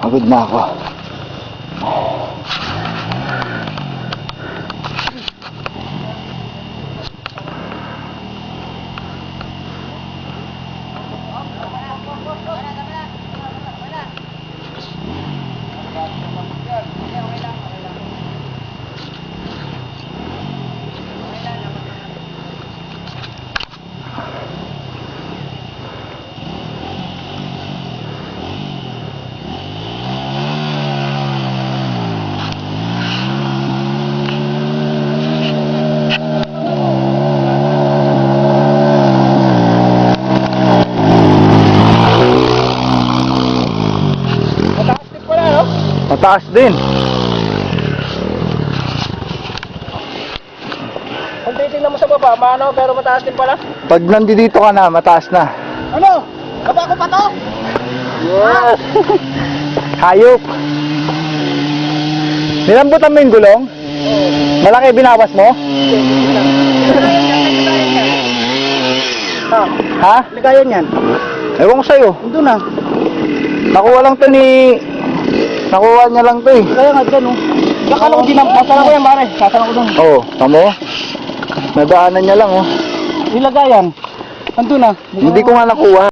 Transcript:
Pagod na ako. Mataas din. Kung titignan mo sa baba, maano, pero mataas din pala. Pag nandito ka na, mataas na. Ano? Baba ko pa to? Yes. Hayop. Nilambutan mo yung gulong? Malaki binawas mo? Ha? Ligayan yan. Ewan ko sa'yo. Doon na. Nakuha lang to ni... Nakuha niya lang to eh. Kaya nga dyan, oh. Akala ko dinam. Sasala ko yan, pare. Sasala ko doon. Oo, tamo. Nadaanan niya lang oh. Nilagayan. Andun na. Hindi ko nga nakuha.